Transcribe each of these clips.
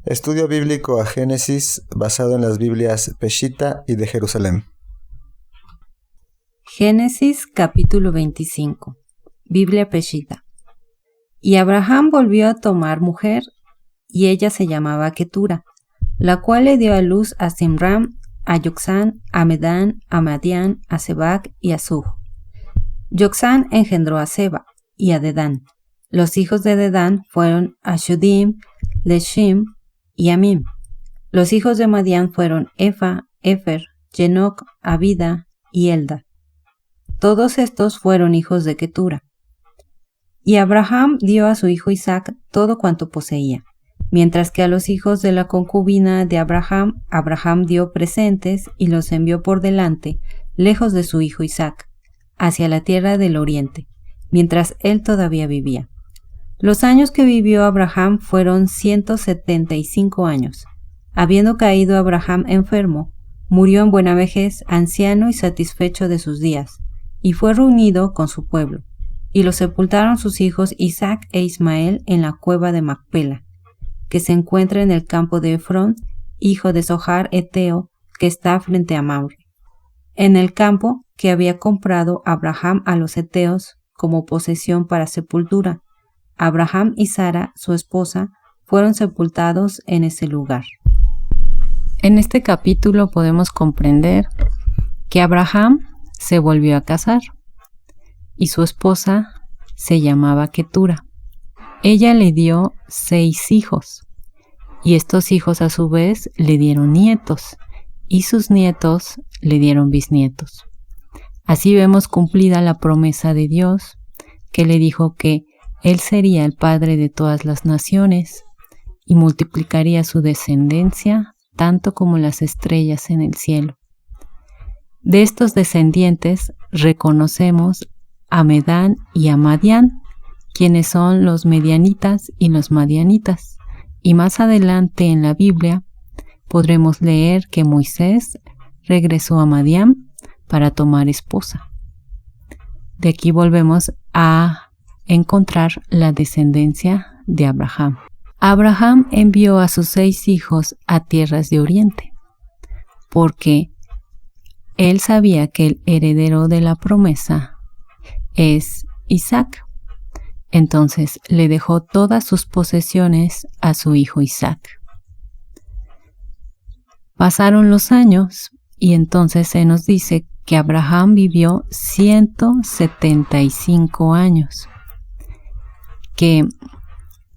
Estudio bíblico a Génesis basado en las Biblias Peshitta y de Jerusalén. Génesis capítulo 25. Biblia Peshitta. Y Abraham volvió a tomar mujer, y ella se llamaba Ketura, la cual le dio a luz a Simram, a Yoksán, a Medán, a Madián, a Sebac y a Zug. Yoksán engendró a Seba y a Dedán. Los hijos de Dedán fueron Ashudim, Leshim y Amim. Los hijos de Madián fueron Efa, Efer, Jenoc, Abida y Elda. Todos estos fueron hijos de Ketura. Y Abraham dio a su hijo Isaac todo cuanto poseía, mientras que a los hijos de la concubina de Abraham, Abraham dio presentes y los envió por delante, lejos de su hijo Isaac, hacia la tierra del oriente, mientras él todavía vivía. Los años que vivió Abraham fueron 175 años. Habiendo caído Abraham enfermo, murió en buena vejez, anciano y satisfecho de sus días, y fue reunido con su pueblo, y lo sepultaron sus hijos Isaac e Ismael en la cueva de Macpela, que se encuentra en el campo de Efrón, hijo de Zohar Eteo, que está frente a Mamre, en el campo que había comprado Abraham a los Eteos como posesión para sepultura. Abraham y Sara, su esposa, fueron sepultados en ese lugar. En este capítulo podemos comprender que Abraham se volvió a casar y su esposa se llamaba Ketura. Ella le dio 6 hijos y estos hijos a su vez le dieron nietos y sus nietos le dieron bisnietos. Así vemos cumplida la promesa de Dios que le dijo que Él sería el padre de todas las naciones y multiplicaría su descendencia tanto como las estrellas en el cielo. De estos descendientes reconocemos a Medán y a Madián, quienes son los medianitas y los madianitas. Y más adelante en la Biblia podremos leer que Moisés regresó a Madián para tomar esposa. De aquí volvemos a encontrar la descendencia de Abraham. Abraham envió a sus 6 hijos a tierras de oriente, porque él sabía que el heredero de la promesa es Isaac. Entonces le dejó todas sus posesiones a su hijo Isaac. Pasaron los años y entonces se nos dice que Abraham vivió 175 años. Que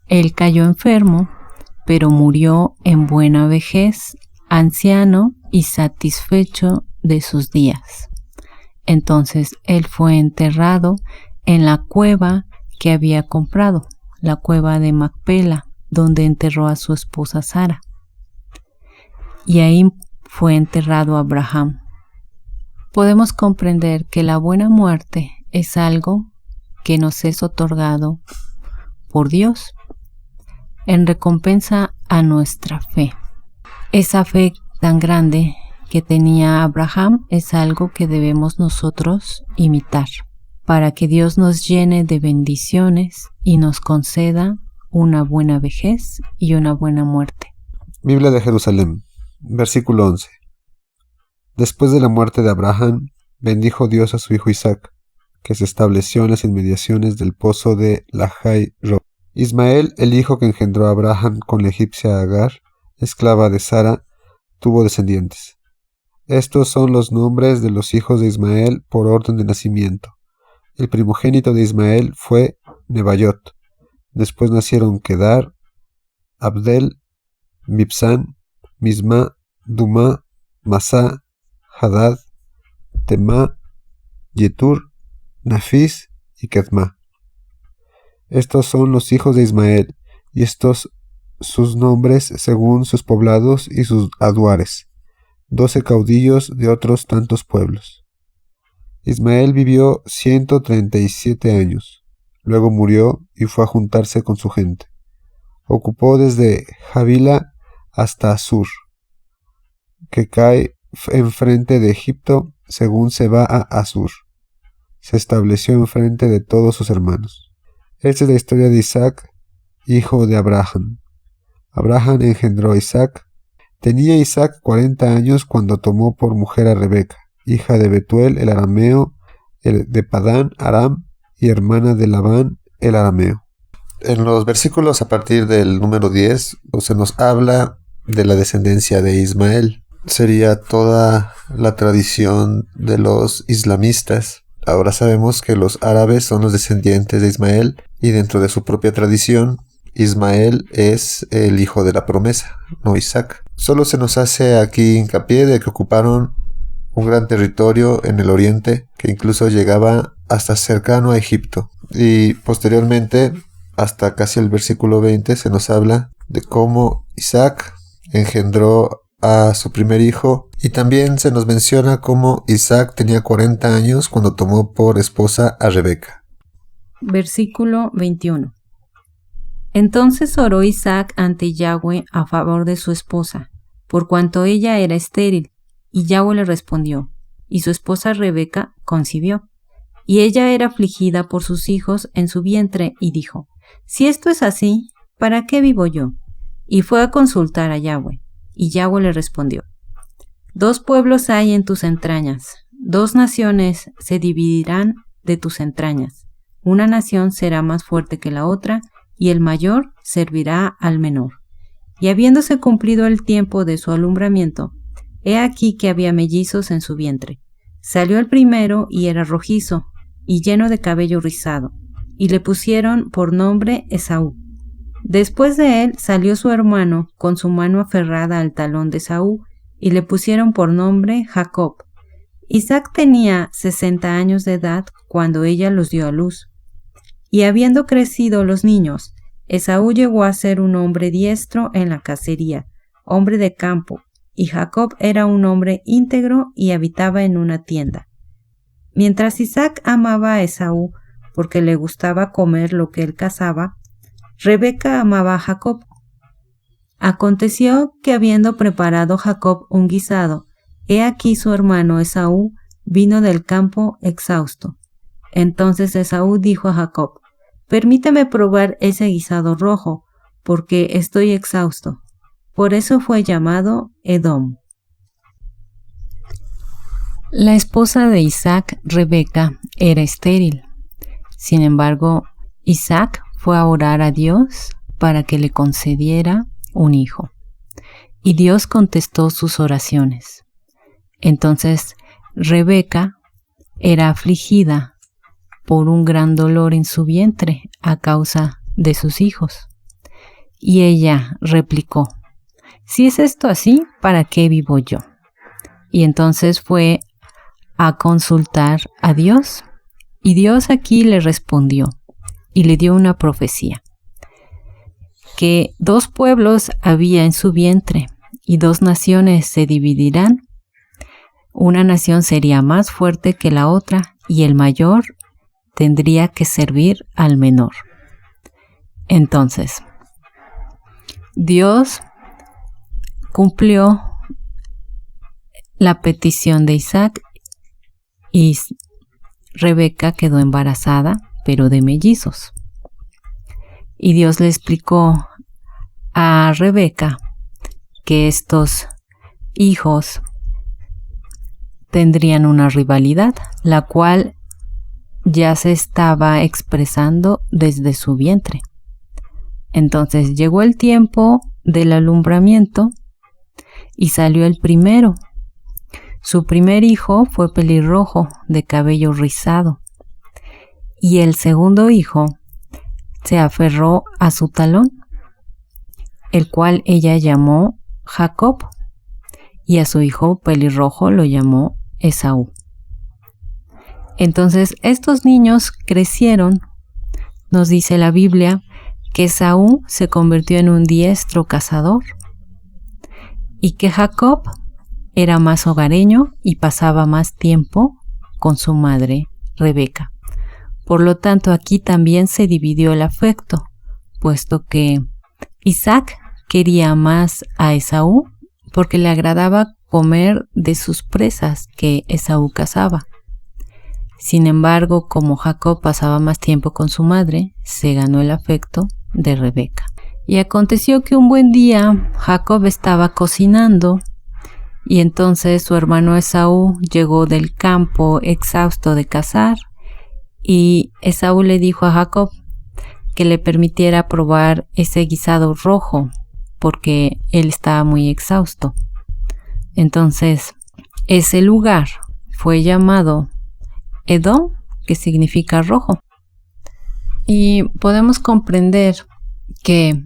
él cayó enfermo, pero murió en buena vejez, anciano y satisfecho de sus días. Entonces él fue enterrado en la cueva que había comprado, la cueva de Macpela, donde enterró a su esposa Sara. Y ahí fue enterrado Abraham. Podemos comprender que la buena muerte es algo que nos es otorgado por Dios en recompensa a nuestra fe. Esa fe tan grande que tenía Abraham es algo que debemos nosotros imitar para que Dios nos llene de bendiciones y nos conceda una buena vejez y una buena muerte. Biblia de Jerusalén, versículo 11. Después de la muerte de Abraham, bendijo Dios a su hijo Isaac, que se estableció en las inmediaciones del pozo de Lahai Rop. Ismael, el hijo que engendró a Abraham con la egipcia Agar, esclava de Sara, tuvo descendientes. Estos son los nombres de los hijos de Ismael por orden de nacimiento. El primogénito de Ismael fue Nebaiot. Después nacieron Kedar, Abdel, Mibsán, Misma, Dumá, Masá, Hadad, Temá, Yetur, Nafis y Kedmá. Estos son los hijos de Ismael, y estos sus nombres según sus poblados y sus aduares, 12 caudillos de otros tantos pueblos. Ismael vivió 137 años, luego murió y fue a juntarse con su gente. Ocupó desde Javila hasta Asur, que cae enfrente de Egipto según se va a Asur. Se estableció enfrente de todos sus hermanos. Esta es la historia de Isaac, hijo de Abraham. Abraham engendró a Isaac. Tenía Isaac 40 años cuando tomó por mujer a Rebeca, hija de Betuel el arameo, de Padán Aram, y hermana de Labán el arameo. En los versículos a partir del número 10 se nos habla de la descendencia de Ismael. Sería toda la tradición de los islamistas. Ahora sabemos que los árabes son los descendientes de Ismael y dentro de su propia tradición, Ismael es el hijo de la promesa, no Isaac. Solo se nos hace aquí hincapié de que ocuparon un gran territorio en el oriente que incluso llegaba hasta cercano a Egipto. Y posteriormente, hasta casi el versículo 20, se nos habla de cómo Isaac engendró a su primer hijo, y también se nos menciona cómo Isaac tenía 40 años cuando tomó por esposa a Rebeca. Versículo 21. Entonces oró Isaac ante Yahweh a favor de su esposa, por cuanto ella era estéril, y Yahweh le respondió, y su esposa Rebeca concibió. Y ella era afligida por sus hijos en su vientre, y dijo, si esto es así, ¿para qué vivo yo? Y fue a consultar a Yahweh, y Yahweh le respondió, 2 pueblos hay en tus entrañas, 2 naciones se dividirán de tus entrañas, una nación será más fuerte que la otra, y el mayor servirá al menor. Y habiéndose cumplido el tiempo de su alumbramiento, he aquí que había mellizos en su vientre. Salió el primero y era rojizo, y lleno de cabello rizado, y le pusieron por nombre Esaú. Después de él salió su hermano con su mano aferrada al talón de Esaú, y le pusieron por nombre Jacob. Isaac tenía 60 años de edad cuando ella los dio a luz. Y habiendo crecido los niños, Esaú llegó a ser un hombre diestro en la cacería, hombre de campo, y Jacob era un hombre íntegro y habitaba en una tienda. Mientras Isaac amaba a Esaú porque le gustaba comer lo que él cazaba, Rebeca amaba a Jacob. Aconteció que habiendo preparado Jacob un guisado, he aquí su hermano Esaú vino del campo exhausto. Entonces Esaú dijo a Jacob, permíteme probar ese guisado rojo, porque estoy exhausto. Por eso fue llamado Edom. La esposa de Isaac, Rebeca, era estéril. Sin embargo, Isaac fue a orar a Dios para que le concediera un hijo. Y Dios contestó sus oraciones. Entonces, Rebeca era afligida por un gran dolor en su vientre a causa de sus hijos. Y ella replicó, si es esto así, ¿para qué vivo yo? Y entonces fue a consultar a Dios, y Dios aquí le respondió y le dio una profecía, que 2 pueblos había en su vientre, y 2 naciones se dividirán. Una nación sería más fuerte que la otra, y el mayor tendría que servir al menor. Entonces, Dios cumplió la petición de Isaac y Rebeca quedó embarazada, pero de mellizos. Y Dios le explicó a Rebeca que estos hijos tendrían una rivalidad, la cual ya se estaba expresando desde su vientre. Entonces llegó el tiempo del alumbramiento y salió el primero. Su primer hijo fue pelirrojo, de cabello rizado, y el segundo hijo se aferró a su talón, el cual ella llamó Jacob, y a su hijo pelirrojo lo llamó Esaú. Entonces estos niños crecieron. Nos dice la Biblia que Esaú se convirtió en un diestro cazador y que Jacob era más hogareño y pasaba más tiempo con su madre Rebeca. Por lo tanto, aquí también se dividió el afecto, puesto que Isaac quería más a Esaú porque le agradaba comer de sus presas que Esaú cazaba. Sin embargo, como Jacob pasaba más tiempo con su madre, se ganó el afecto de Rebeca. Y aconteció que un buen día Jacob estaba cocinando, y entonces su hermano Esaú llegó del campo exhausto de cazar, y Esaú le dijo a Jacob que le permitiera probar ese guisado rojo, porque él estaba muy exhausto. Entonces, ese lugar fue llamado Edom, que significa rojo. Y podemos comprender que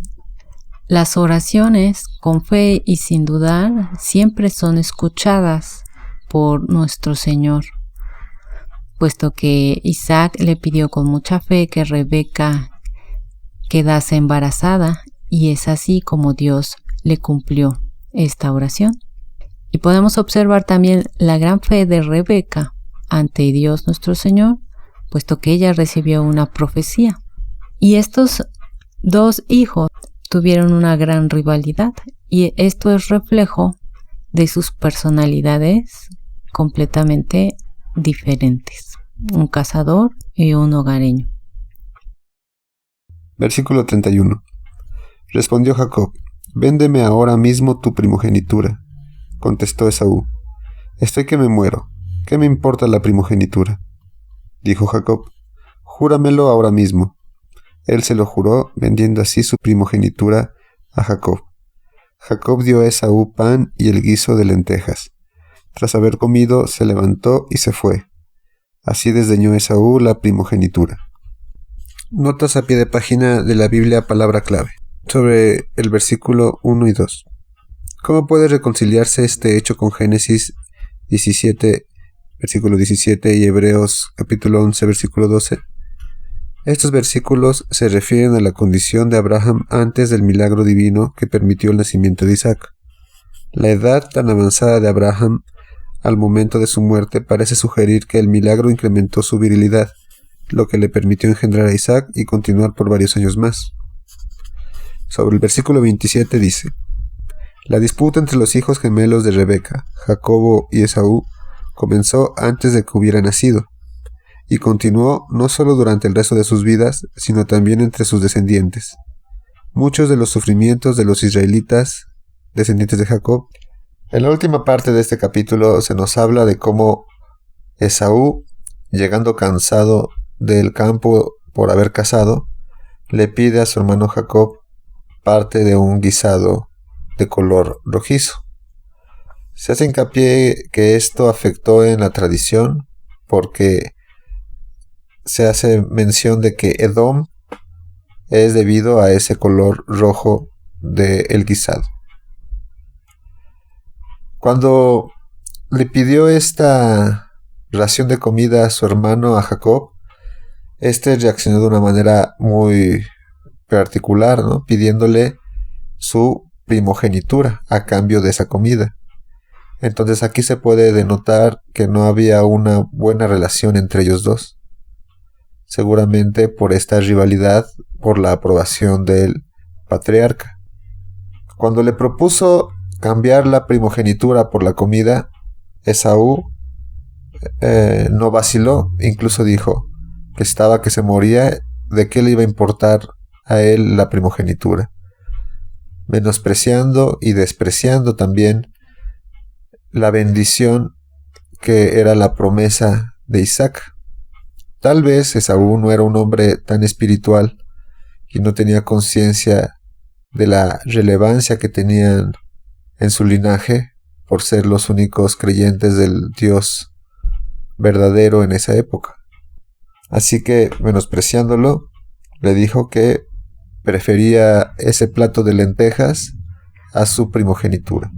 las oraciones con fe y sin dudar siempre son escuchadas por nuestro Señor, puesto que Isaac le pidió con mucha fe que Rebeca quedase embarazada, y es así como Dios le cumplió esta oración. Y podemos observar también la gran fe de Rebeca ante Dios nuestro Señor, puesto que ella recibió una profecía. Y estos dos hijos tuvieron una gran rivalidad, y esto es reflejo de sus personalidades completamente diferentes, un cazador y un hogareño. Versículo 31. Respondió Jacob: Véndeme ahora mismo tu primogenitura. Contestó Esaú: Estoy que me muero, ¿qué me importa la primogenitura? Dijo Jacob: Júramelo ahora mismo. Él se lo juró, vendiendo así su primogenitura a Jacob. Jacob dio a Esaú pan y el guiso de lentejas. Tras haber comido, se levantó y se fue. Así desdeñó Esaú la primogenitura. Notas a pie de página de la Biblia Palabra Clave sobre el versículo 1 y 2. ¿Cómo puede reconciliarse este hecho con Génesis 17, versículo 17 y Hebreos capítulo 11, versículo 12? Estos versículos se refieren a la condición de Abraham antes del milagro divino que permitió el nacimiento de Isaac. La edad tan avanzada de Abraham al momento de su muerte parece sugerir que el milagro incrementó su virilidad, lo que le permitió engendrar a Isaac y continuar por varios años más. Sobre el versículo 27 dice: La disputa entre los hijos gemelos de Rebeca, Jacobo y Esaú, comenzó antes de que hubiera nacido, y continuó no solo durante el resto de sus vidas, sino también entre sus descendientes. Muchos de los sufrimientos de los israelitas, descendientes de Jacob. En la última parte de este capítulo se nos habla de cómo Esaú, llegando cansado del campo por haber cazado, le pide a su hermano Jacob parte de un guisado de color rojizo. Se hace hincapié que esto afectó en la tradición porque se hace mención de que Edom es debido a ese color rojo del guisado. Cuando le pidió esta ración de comida a su hermano, a Jacob, este reaccionó de una manera muy particular, ¿no? Pidiéndole su primogenitura a cambio de esa comida. Entonces aquí se puede denotar que no había una buena relación entre ellos dos, seguramente por esta rivalidad por la aprobación del patriarca. Cuando le propuso cambiar la primogenitura por la comida, Esaú no vaciló, incluso dijo que estaba que se moría, de qué le iba a importar a él la primogenitura, menospreciando y despreciando también la bendición que era la promesa de Isaac. Tal vez Esaú no era un hombre tan espiritual y no tenía conciencia de la relevancia que tenían en su linaje por ser los únicos creyentes del Dios verdadero en esa época. Así que, menospreciándolo, le dijo que prefería ese plato de lentejas a su primogenitura.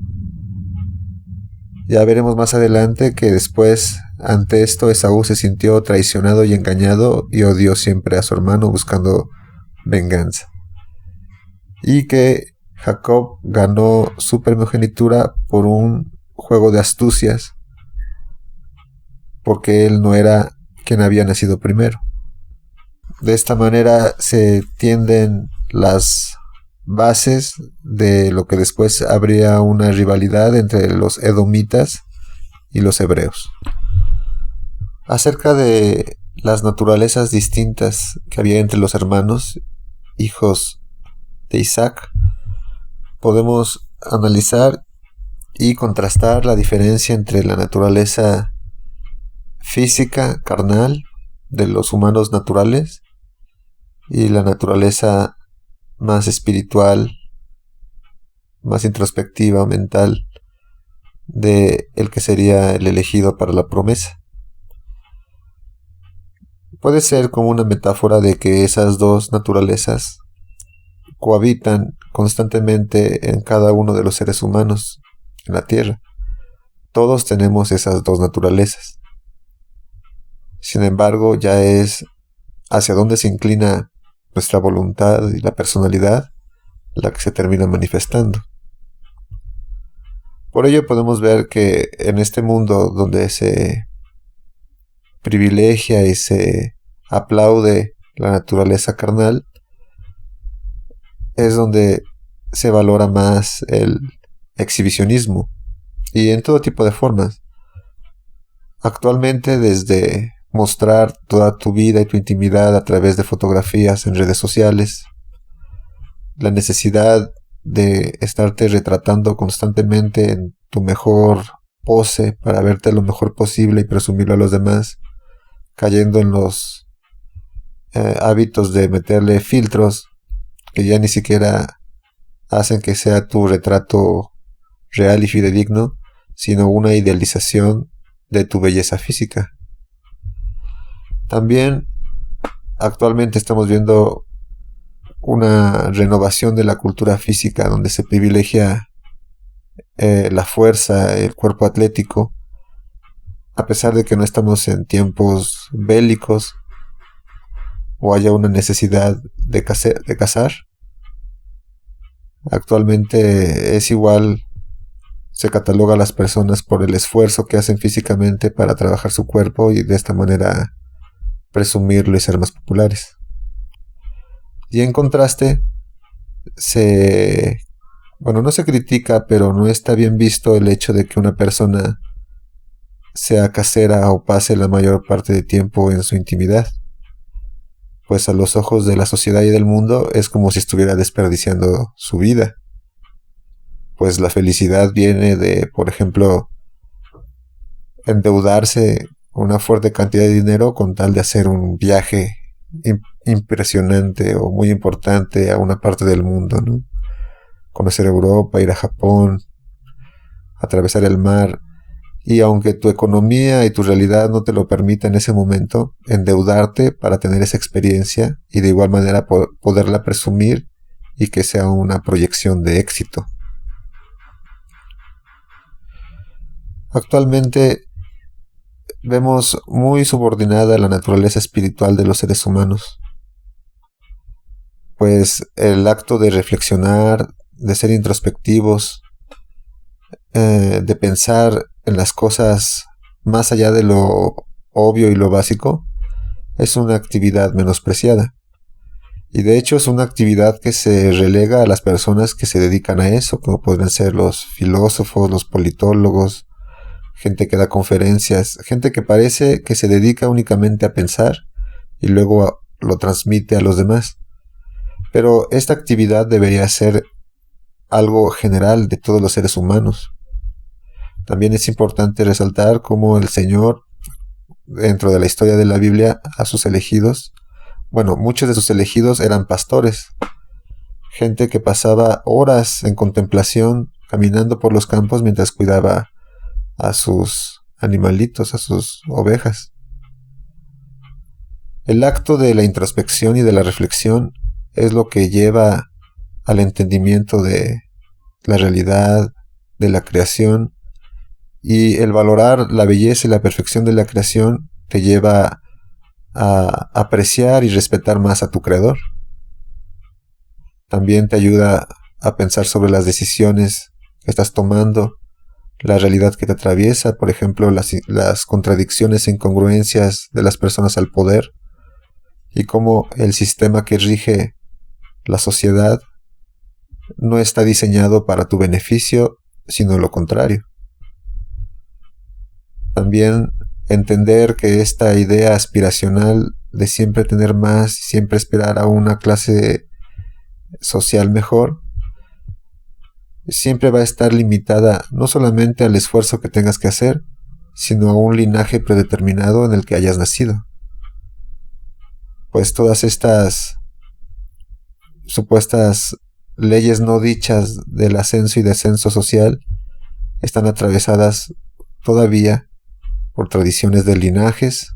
Ya veremos más adelante que después, ante esto, Esaú se sintió traicionado y engañado y odió siempre a su hermano buscando venganza. Y que Jacob ganó su primogenitura por un juego de astucias, porque él no era quien había nacido primero. De esta manera se tienden las bases de lo que después habría una rivalidad entre los edomitas y los hebreos. Acerca de las naturalezas distintas que había entre los hermanos, hijos de Isaac, podemos analizar y contrastar la diferencia entre la naturaleza física, carnal, de los humanos naturales y la naturaleza más espiritual, más introspectiva, mental, de el que sería el elegido para la promesa. Puede ser como una metáfora de que esas dos naturalezas cohabitan constantemente en cada uno de los seres humanos en la tierra. Todos tenemos esas dos naturalezas. Sin embargo, ya es hacia dónde se inclina nuestra voluntad y la personalidad la que se termina manifestando. Por ello podemos ver que en este mundo donde se privilegia y se aplaude la naturaleza carnal, es donde se valora más el exhibicionismo y en todo tipo de formas. Actualmente, desde mostrar toda tu vida y tu intimidad a través de fotografías en redes sociales, la necesidad de estarte retratando constantemente en tu mejor pose para verte lo mejor posible y presumirlo a los demás, cayendo en los hábitos de meterle filtros que ya ni siquiera hacen que sea tu retrato real y fidedigno, sino una idealización de tu belleza física. También actualmente estamos viendo una renovación de la cultura física donde se privilegia la fuerza, el cuerpo atlético, a pesar de que no estamos en tiempos bélicos o haya una necesidad de cazar. Actualmente es igual, se cataloga a las personas por el esfuerzo que hacen físicamente para trabajar su cuerpo y de esta manera presumirlo y ser más populares. Y en contraste, no se critica, pero no está bien visto el hecho de que una persona sea casera o pase la mayor parte de tiempo en su intimidad. Pues a los ojos de la sociedad y del mundo es como si estuviera desperdiciando su vida. Pues la felicidad viene de, por ejemplo, endeudarse una fuerte cantidad de dinero con tal de hacer un viaje impresionante o muy importante a una parte del mundo, ¿no? Conocer Europa, ir a Japón, atravesar el mar, y aunque tu economía y tu realidad no te lo permita en ese momento, endeudarte para tener esa experiencia y de igual manera poderla presumir y que sea una proyección de éxito. Actualmente vemos muy subordinada la naturaleza espiritual de los seres humanos, pues el acto de reflexionar, de ser introspectivos, de pensar en las cosas más allá de lo obvio y lo básico, es una actividad menospreciada. Y de hecho es una actividad que se relega a las personas que se dedican a eso, como podrían ser los filósofos, los politólogos, gente que da conferencias, gente que parece que se dedica únicamente a pensar y luego lo transmite a los demás. Pero esta actividad debería ser algo general de todos los seres humanos. También es importante resaltar cómo el Señor, dentro de la historia de la Biblia, a sus elegidos, muchos de sus elegidos eran pastores, gente que pasaba horas en contemplación, caminando por los campos mientras cuidaba a sus animalitos, a sus ovejas. El acto de la introspección y de la reflexión es lo que lleva al entendimiento de la realidad, de la creación, y el valorar la belleza y la perfección de la creación te lleva a apreciar y respetar más a tu creador. También te ayuda a pensar sobre las decisiones que estás tomando, la realidad que te atraviesa, por ejemplo, las contradicciones e incongruencias de las personas al poder, y cómo el sistema que rige la sociedad no está diseñado para tu beneficio, sino lo contrario. También entender que esta idea aspiracional de siempre tener más, siempre esperar a una clase social mejor, siempre va a estar limitada no solamente al esfuerzo que tengas que hacer, sino a un linaje predeterminado en el que hayas nacido. Pues todas estas supuestas leyes no dichas del ascenso y descenso social están atravesadas todavía por tradiciones de linajes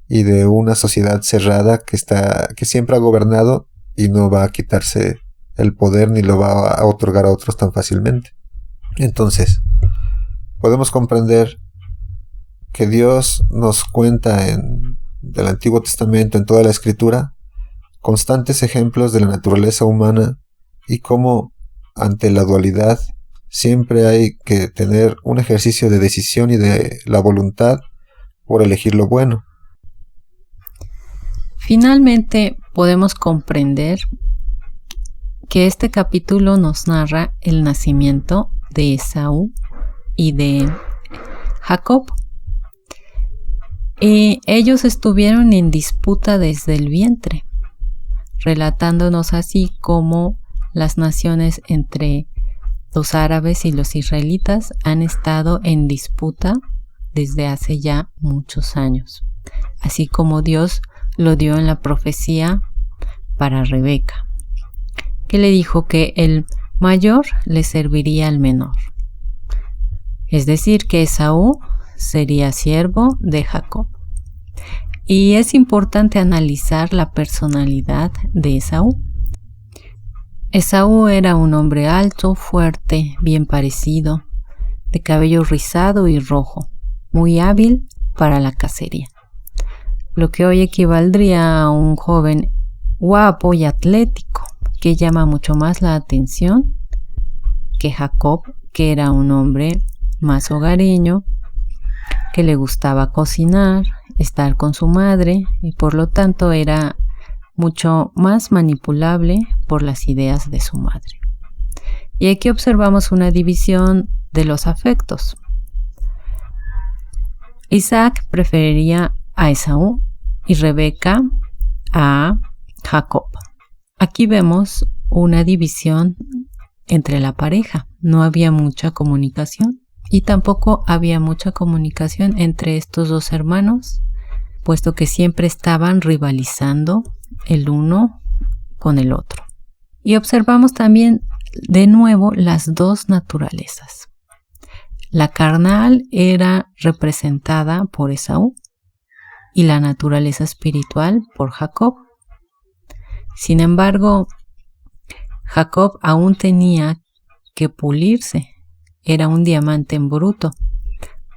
y de una sociedad cerrada que siempre ha gobernado y no va a quitarse el poder ni lo va a otorgar a otros tan fácilmente. Entonces, podemos comprender que Dios nos cuenta del Antiguo Testamento, en toda la Escritura, constantes ejemplos de la naturaleza humana y cómo ante la dualidad siempre hay que tener un ejercicio de decisión y de la voluntad por elegir lo bueno. Finalmente, podemos comprender que este capítulo nos narra el nacimiento de Esaú y de Jacob. Y ellos estuvieron en disputa desde el vientre, relatándonos así cómo las naciones entre los árabes y los israelitas han estado en disputa desde hace ya muchos años, así como Dios lo dio en la profecía para Rebeca, que le dijo que el mayor le serviría al menor, es decir, que Esaú sería siervo de Jacob. Y es importante analizar la personalidad de Esaú. Esaú era un hombre alto, fuerte, bien parecido, de cabello rizado y rojo, muy hábil para la cacería, lo que hoy equivaldría a un joven guapo y atlético, que llama mucho más la atención que Jacob, que era un hombre más hogareño, que le gustaba cocinar, estar con su madre y por lo tanto era mucho más manipulable por las ideas de su madre. Y aquí observamos una división de los afectos. Isaac preferiría a Esaú y Rebeca a Jacob. Aquí vemos una división entre la pareja. No había mucha comunicación y tampoco había mucha comunicación entre estos dos hermanos, puesto que siempre estaban rivalizando el uno con el otro. Y observamos también de nuevo las dos naturalezas. La carnal era representada por Esaú y la naturaleza espiritual por Jacob. Sin embargo, Jacob aún tenía que pulirse. Era un diamante en bruto,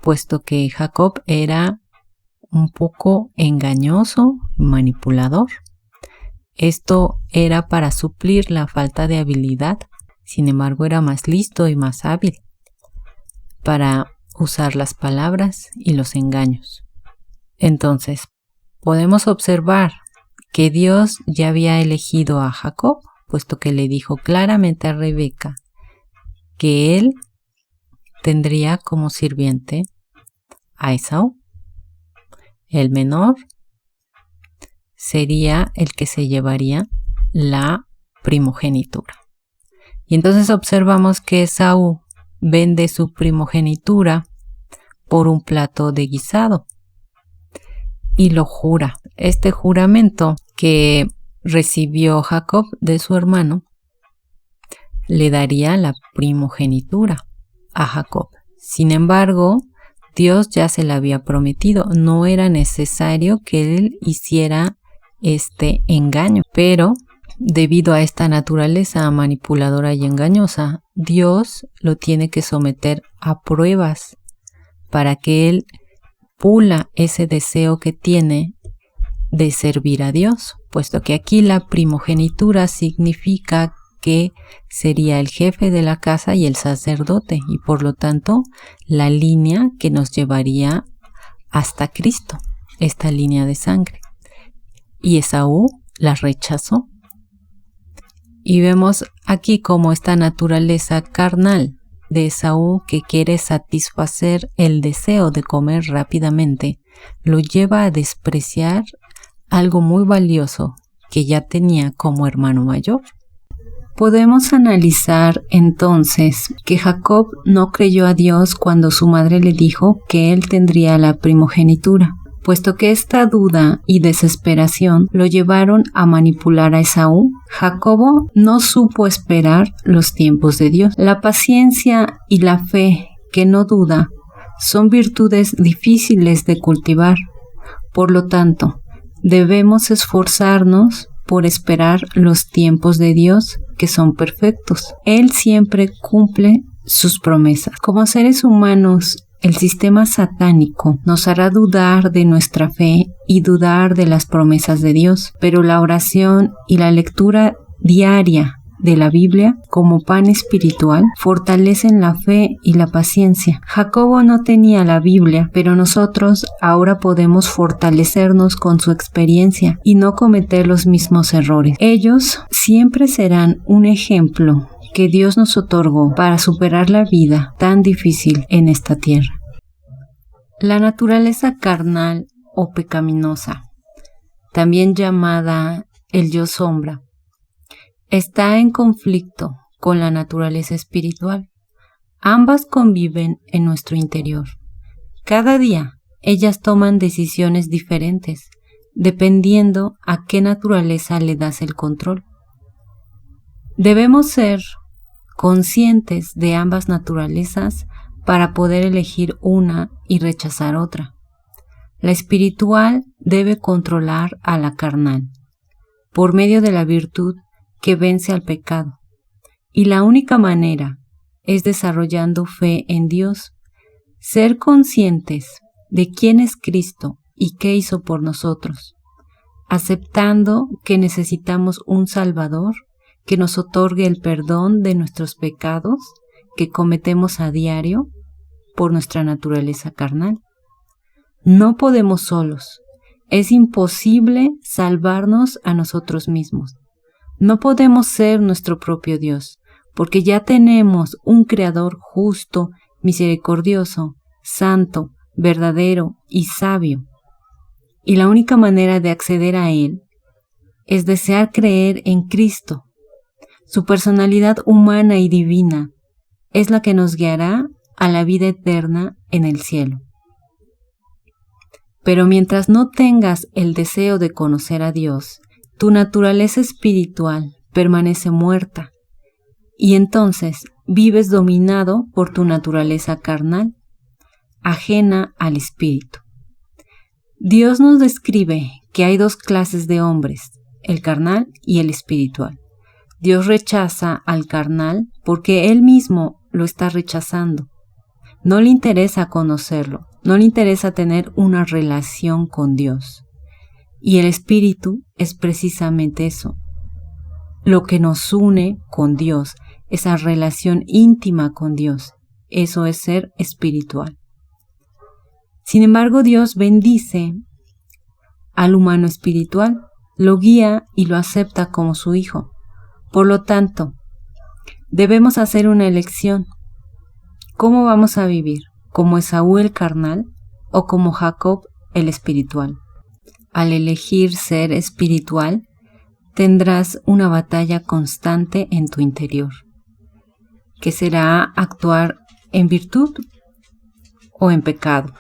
puesto que Jacob era un poco engañoso, manipulador. Esto era para suplir la falta de habilidad. Sin embargo, era más listo y más hábil para usar las palabras y los engaños. Entonces, podemos observar que Dios ya había elegido a Jacob, puesto que le dijo claramente a Rebeca que él tendría como sirviente a Esaú. El menor sería el que se llevaría la primogenitura. Y entonces observamos que Esaú vende su primogenitura por un plato de guisado y lo jura. Este juramento que recibió Jacob de su hermano le daría la primogenitura a Jacob. Sin embargo, Dios ya se la había prometido. No era necesario que él hiciera este engaño, pero debido a esta naturaleza manipuladora y engañosa, Dios lo tiene que someter a pruebas para que él pula ese deseo que tiene de servir a Dios, puesto que aquí la primogenitura significa que sería el jefe de la casa y el sacerdote, y por lo tanto la línea que nos llevaría hasta Cristo, esta línea de sangre. Y Esaú la rechazó. Y vemos aquí cómo esta naturaleza carnal de Esaú, que quiere satisfacer el deseo de comer rápidamente, lo lleva a despreciar algo muy valioso que ya tenía como hermano mayor. Podemos analizar entonces que Jacob no creyó a Dios cuando su madre le dijo que él tendría la primogenitura, puesto que esta duda y desesperación lo llevaron a manipular a Esaú. Jacobo no supo esperar los tiempos de Dios. La paciencia y la fe que no duda son virtudes difíciles de cultivar. Por lo tanto, debemos esforzarnos por esperar los tiempos de Dios, que son perfectos. Él siempre cumple sus promesas. Como seres humanos, el sistema satánico nos hará dudar de nuestra fe y dudar de las promesas de Dios, pero la oración y la lectura diaria de la Biblia como pan espiritual fortalecen la fe y la paciencia. Jacobo no tenía la Biblia, pero nosotros ahora podemos fortalecernos con su experiencia y no cometer los mismos errores. Ellos siempre serán un ejemplo que Dios nos otorgó para superar la vida tan difícil en esta tierra. La naturaleza carnal o pecaminosa, también llamada el yo sombra, está en conflicto con la naturaleza espiritual. Ambas conviven en nuestro interior. Cada día ellas toman decisiones diferentes, dependiendo a qué naturaleza le das el control. Debemos ser conscientes de ambas naturalezas para poder elegir una y rechazar otra. La espiritual debe controlar a la carnal, por medio de la virtud que vence al pecado, y la única manera es desarrollando fe en Dios, ser conscientes de quién es Cristo y qué hizo por nosotros, aceptando que necesitamos un Salvador que nos otorgue el perdón de nuestros pecados que cometemos a diario por nuestra naturaleza carnal. No podemos solos, es imposible salvarnos a nosotros mismos. No podemos ser nuestro propio Dios, porque ya tenemos un Creador justo, misericordioso, santo, verdadero y sabio. Y la única manera de acceder a Él es desear creer en Cristo. Su personalidad humana y divina es la que nos guiará a la vida eterna en el cielo. Pero mientras no tengas el deseo de conocer a Dios, tu naturaleza espiritual permanece muerta y entonces vives dominado por tu naturaleza carnal, ajena al espíritu. Dios nos describe que hay dos clases de hombres, el carnal y el espiritual. Dios rechaza al carnal porque Él mismo lo está rechazando. No le interesa conocerlo, no le interesa tener una relación con Dios. Y el espíritu es precisamente eso, lo que nos une con Dios, esa relación íntima con Dios. Eso es ser espiritual. Sin embargo, Dios bendice al humano espiritual, lo guía y lo acepta como su hijo. Por lo tanto, debemos hacer una elección. ¿Cómo vamos a vivir? ¿Como Esaú el carnal o como Jacob el espiritual? Al elegir ser espiritual, tendrás una batalla constante en tu interior, que será actuar en virtud o en pecado.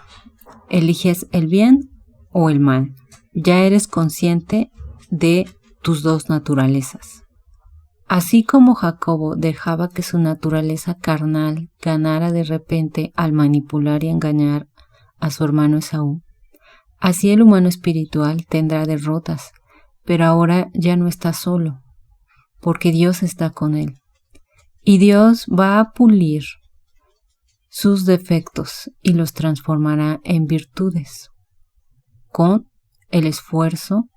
Eliges el bien o el mal. Ya eres consciente de tus dos naturalezas. Así como Jacobo dejaba que su naturaleza carnal ganara de repente al manipular y engañar a su hermano Esaú, así el humano espiritual tendrá derrotas, pero ahora ya no está solo, porque Dios está con él. Y Dios va a pulir sus defectos y los transformará en virtudes, con el esfuerzo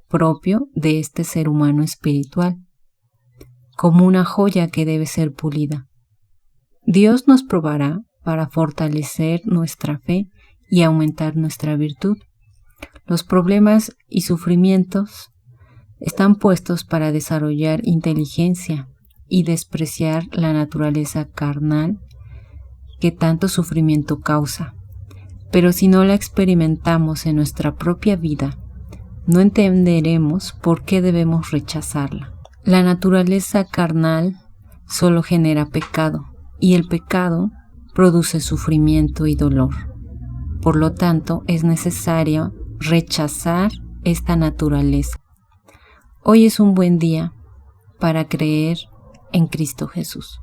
propio de este ser humano espiritual, como una joya que debe ser pulida. Dios nos probará para fortalecer nuestra fe y aumentar nuestra virtud. Los problemas y sufrimientos están puestos para desarrollar inteligencia y despreciar la naturaleza carnal que tanto sufrimiento causa. Pero si no la experimentamos en nuestra propia vida, no entenderemos por qué debemos rechazarla. La naturaleza carnal solo genera pecado, y el pecado produce sufrimiento y dolor. Por lo tanto, es necesario rechazar esta naturaleza. Hoy es un buen día para creer en Cristo Jesús.